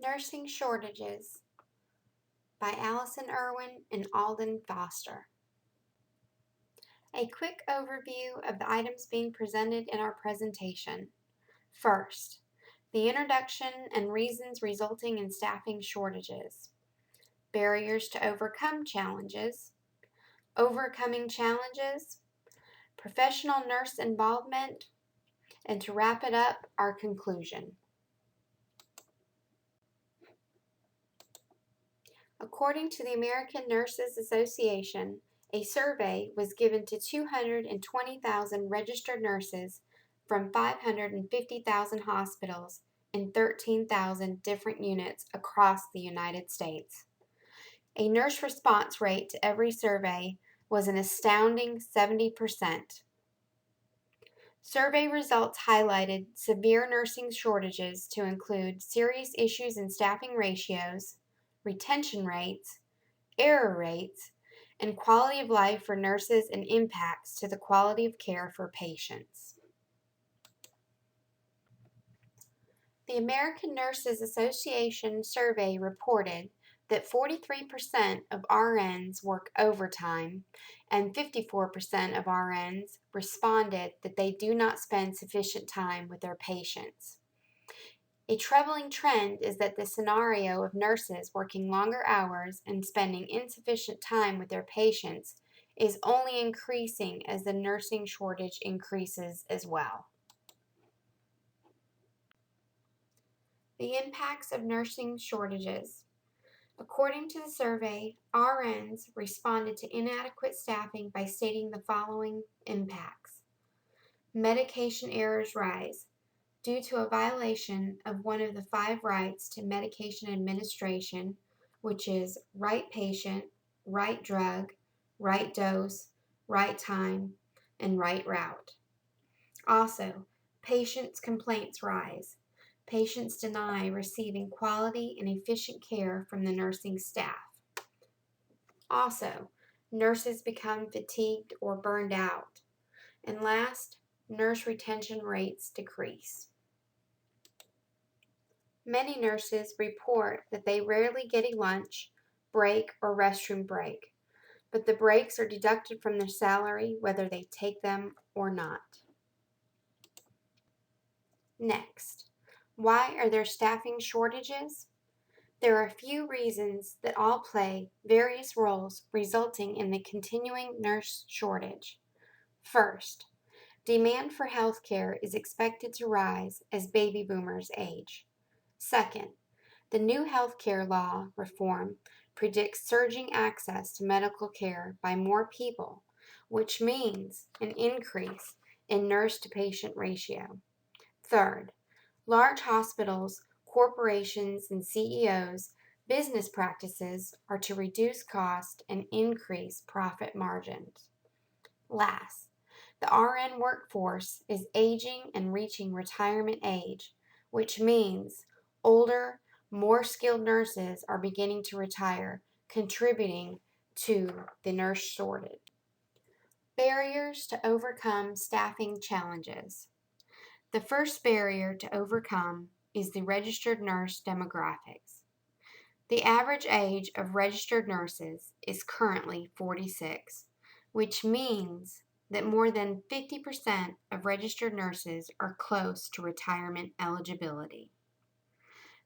Nursing Shortages by Allison Irwin and Alden. A quick overview of the items being presented in our presentation. First, the introduction and reasons resulting in staffing shortages. Barriers to overcome challenges. Overcoming challenges. Professional nurse involvement. And to wrap it up, our conclusion. According to the American Nurses Association, a survey was given to 220,000 registered nurses from 550,000 hospitals in 13,000 different units across the United States. A nurse response rate to every survey was an astounding 70%. Survey results highlighted severe nursing shortages to include serious issues in staffing ratios, retention rates, error rates, and quality of life for nurses and impacts to the quality of care for patients. The American Nurses Association survey reported that 43% of RNs work overtime and 54% of RNs responded that they do not spend sufficient time with their patients. A troubling trend is that the scenario of nurses working longer hours and spending insufficient time with their patients is only increasing as the nursing shortage increases as well. The impacts of nursing shortages. According to the survey, RNs responded to inadequate staffing by stating the following impacts. Medication errors rise. Due to a violation of one of the 5 rights to medication administration, which is right patient, right drug, right dose, right time, and right route. Also, patients' complaints rise. Patients deny receiving quality and efficient care from the nursing staff. Also, nurses become fatigued or burned out. And last, nurse retention rates decrease. Many nurses report that they rarely get a lunch, break, or restroom break, but the breaks are deducted from their salary whether they take them or not. Next, why are there staffing shortages? There are a few reasons that all play various roles resulting in the continuing nurse shortage. First, demand for health care is expected to rise as baby boomers age. Second, the new healthcare law reform predicts surging access to medical care by more people, which means an increase in nurse-to-patient ratio. Third, large hospitals, corporations, and CEOs' business practices are to reduce cost and increase profit margins. Last, the RN workforce is aging and reaching retirement age, which means older, more skilled nurses are beginning to retire, contributing to the nurse shortage. Barriers to overcome staffing challenges. The first barrier to overcome is the registered nurse demographics. The average age of registered nurses is currently 46, which means that more than 50% of registered nurses are close to retirement eligibility.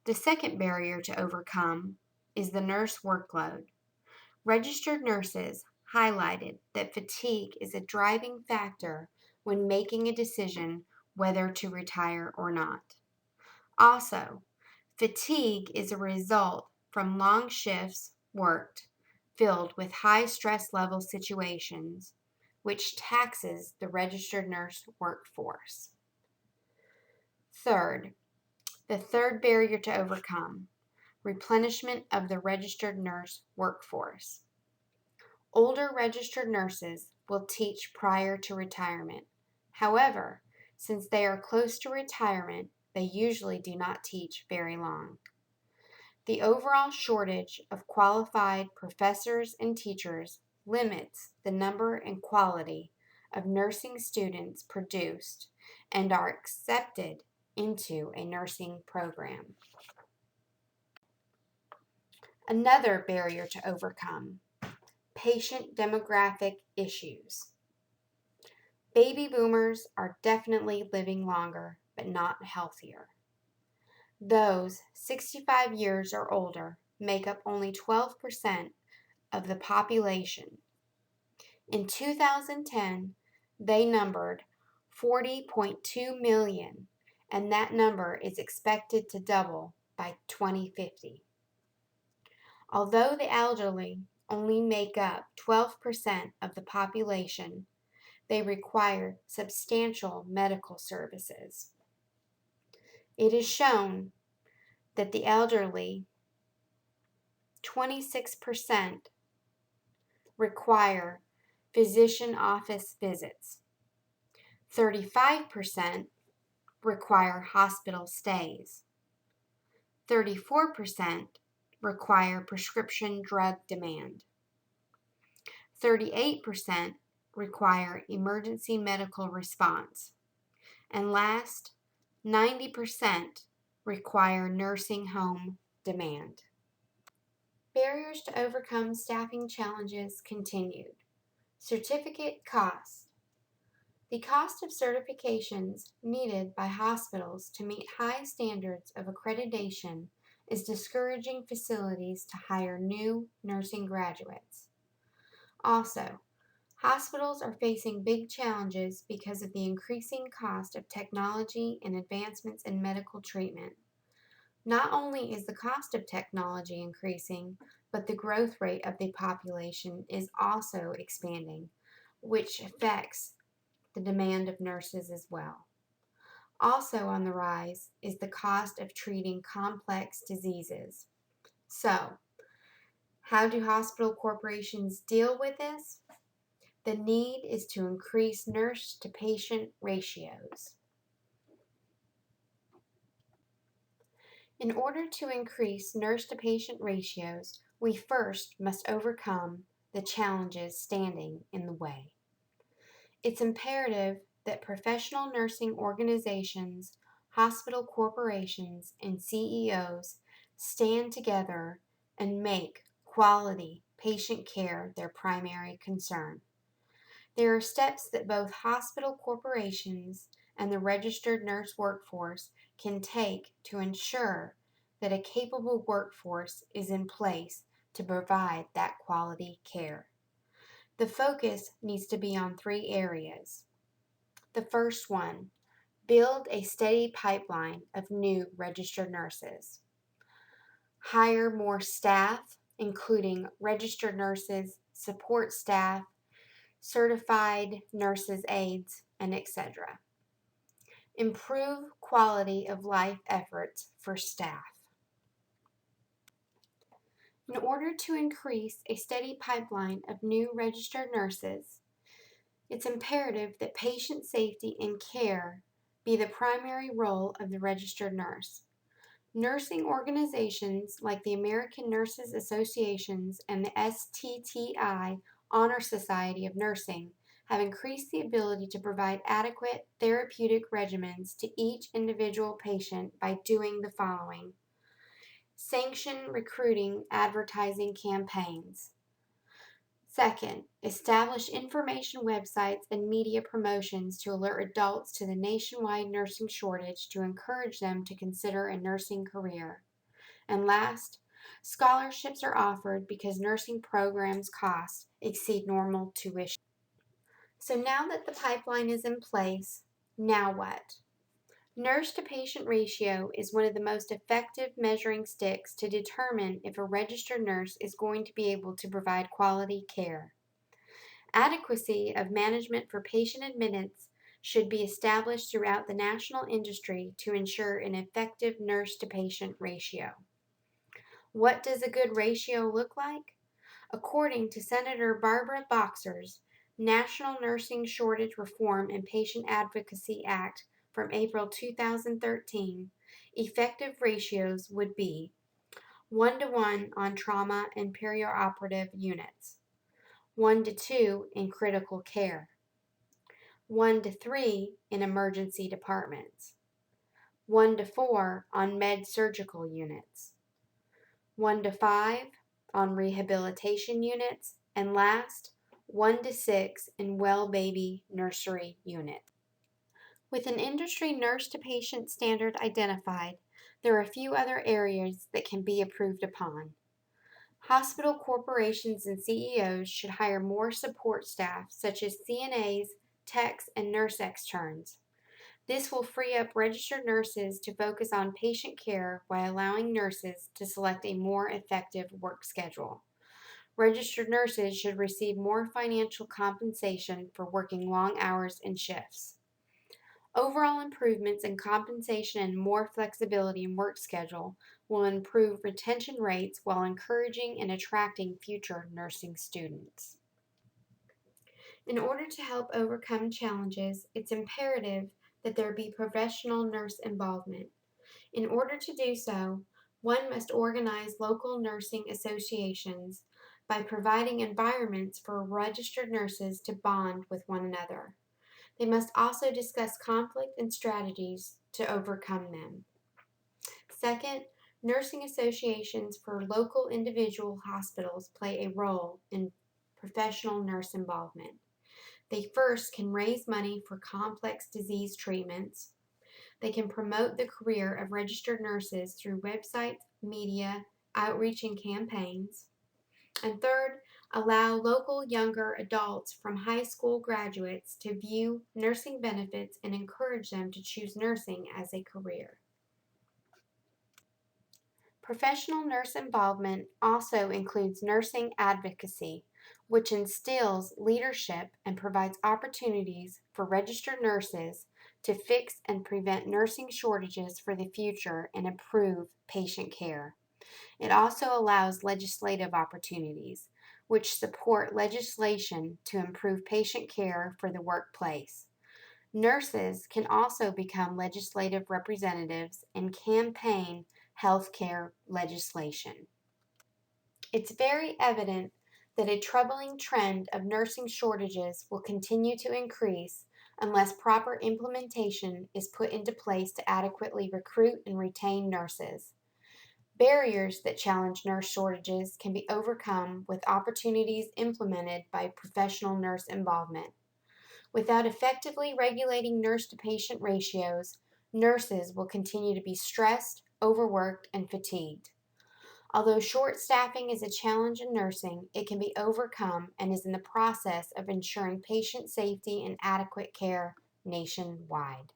The second barrier to overcome is the nurse workload. Registered nurses highlighted that fatigue is a driving factor when making a decision whether to retire or not. Also, fatigue is a result from long shifts worked filled with high stress level situations, which taxes the registered nurse workforce. Third, the third barrier to overcome, replenishment of the registered nurse workforce. Older registered nurses will teach prior to retirement. However, since they are close to retirement, they usually do not teach very long. The overall shortage of qualified professors and teachers limits the number and quality of nursing students produced and are accepted into a nursing program. Another barrier to overcome: patient demographic issues. Baby boomers are definitely living longer, but not healthier. Those 65 years or older make up only 12% of the population. In 2010, they numbered 40.2 million, and that number is expected to double by 2050. Although the elderly only make up 12% of the population, they require substantial medical services. It is shown that the elderly, 26%, require physician office visits. 35% require hospital stays. 34% require prescription drug demand. 38% require emergency medical response. And last, 90% require nursing home demand. Barriers to overcome staffing challenges continued. Certificate cost. The cost of certifications needed by hospitals to meet high standards of accreditation is discouraging facilities to hire new nursing graduates. Also, hospitals are facing big challenges because of the increasing cost of technology and advancements in medical treatment. Not only is the cost of technology increasing, but the growth rate of the population is also expanding, which affects the demand of nurses as well. Also on the rise is the cost of treating complex diseases. So, how do hospital corporations deal with this? The need is to increase nurse-to-patient ratios. In order to increase nurse-to-patient ratios, we first must overcome the challenges standing in the way. It's imperative that professional nursing organizations, hospital corporations, and CEOs stand together and make quality patient care their primary concern. There are steps that both hospital corporations and the registered nurse workforce can take to ensure that a capable workforce is in place to provide that quality care. The focus needs to be on 3 areas. The first one, build a steady pipeline of new registered nurses. Hire more staff, including registered nurses, support staff, certified nurses' aides, and etc. Improve quality of life efforts for staff. In order to increase a steady pipeline of new registered nurses, it's imperative that patient safety and care be the primary role of the registered nurse. Nursing organizations like the American Nurses Associations and the STTI Honor Society of Nursing have increased the ability to provide adequate therapeutic regimens to each individual patient by doing the following: sanction recruiting advertising campaigns. Second, establish information websites and media promotions to alert adults to the nationwide nursing shortage to encourage them to consider a nursing career. And last, scholarships are offered because nursing programs' costs exceed normal tuition. So now that the pipeline is in place, now what? Nurse-to-patient ratio is one of the most effective measuring sticks to determine if a registered nurse is going to be able to provide quality care. Adequacy of management for patient admittance should be established throughout the national industry to ensure an effective nurse-to-patient ratio. What does a good ratio look like? According to Senator Barbara Boxer's National Nursing Shortage Reform and Patient Advocacy Act from April 2013, effective ratios would be 1:1 on trauma and perioperative units, 1:2 in critical care, 1:3 in emergency departments, 1:4 on med surgical units, 1:5 on rehabilitation units, and last, 1 to 6 in well baby nursery units. With an industry nurse to patient standard identified, there are a few other areas that can be improved upon. Hospital corporations and CEOs should hire more support staff such as CNAs, techs, and nurse externs. This will free up registered nurses to focus on patient care while allowing nurses to select a more effective work schedule. Registered nurses should receive more financial compensation for working long hours and shifts. Overall improvements in compensation and more flexibility in work schedule will improve retention rates while encouraging and attracting future nursing students. In order to help overcome challenges, it's imperative that there be professional nurse involvement. In order to do so, one must organize local nursing associations by providing environments for registered nurses to bond with one another. They must also discuss conflict and strategies to overcome them. Second, nursing associations for local individual hospitals play a role in professional nurse involvement. They first can raise money for complex disease treatments. They can promote the career of registered nurses through websites, media, outreach, and campaigns. And third, allow local younger adults from high school graduates to view nursing benefits and encourage them to choose nursing as a career. Professional nurse involvement also includes nursing advocacy, which instills leadership and provides opportunities for registered nurses to fix and prevent nursing shortages for the future and improve patient care. It also allows legislative opportunities, which support legislation to improve patient care for the workplace. Nurses can also become legislative representatives and campaign healthcare legislation. It's very evident that a troubling trend of nursing shortages will continue to increase unless proper implementation is put into place to adequately recruit and retain nurses. Barriers that challenge nurse shortages can be overcome with opportunities implemented by professional nurse involvement. Without effectively regulating nurse to patient ratios, nurses will continue to be stressed, overworked, and fatigued. Although short staffing is a challenge in nursing, it can be overcome and is in the process of ensuring patient safety and adequate care nationwide.